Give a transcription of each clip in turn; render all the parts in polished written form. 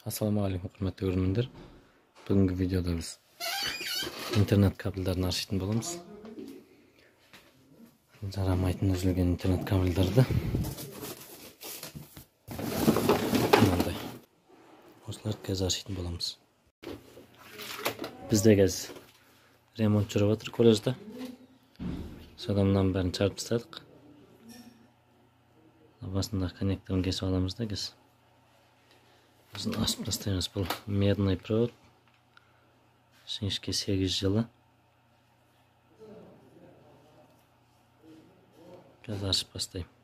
Assalamu alaikum hurmatli көрермендер. Бүгінгі видеода біз интернет кабельдерін аршитын боламыз. Жарамайтын үзілген интернет кабельдерді мынандай осыларды қазір аршитын боламыз. Бізде қазір ремонт жүріп жатыр колледжда. Содан мынаның бәрін шығарып тастадық. Басында коннекторын кесіп аламыз да қазір. Біздің ашып тастаймыз. Бұл медный провод. Жіңішке 8 жылы. Қазір ашып бастаймын.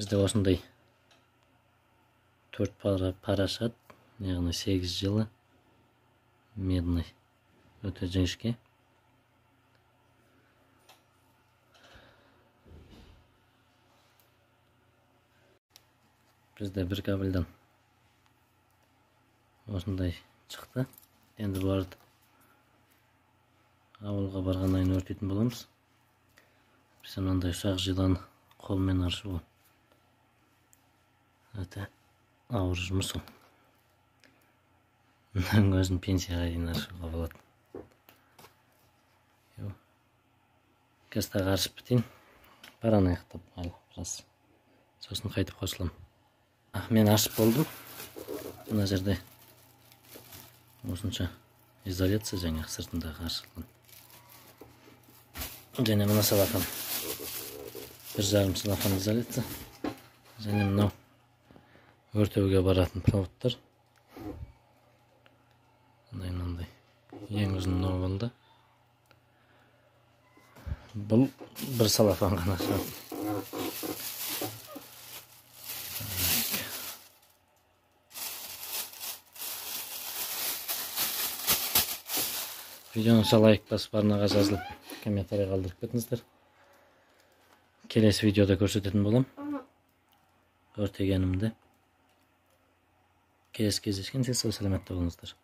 Bizde осындай 4 парашат, яғни 8 жылы медный, өте жіңішке. Бізде бір кабельден осындай шықты. Енді бұларды ауылға барғаннан өртейтін боламыз. Біз мынандай ұсақ жыланы қолмен аршуға өте ауыр жұмыс ол. Өзін пенсияға дейін аршуға болады. Қазір аршып бітейін. Бараны аяқтап біраз. Сосын қайтып қосыламын. Мен аршып болдым. Мына жерде осынша изоляция жаңағы сыртындағы аршылған. Және мына салақан 1,5 салақан изоляция. Және мынау өртеуге баратын проводтар. Мынандай ең ұзын мынау болды. Бұл бір салафан ғана шығады. Видеоны лайк басып, арнаға жазылып, комментарий қалдырып кетіңіздер. Келесі видеода көрсететін болам. Өртегенімді. Келесі кездескенше сау саламатта болыңыздар.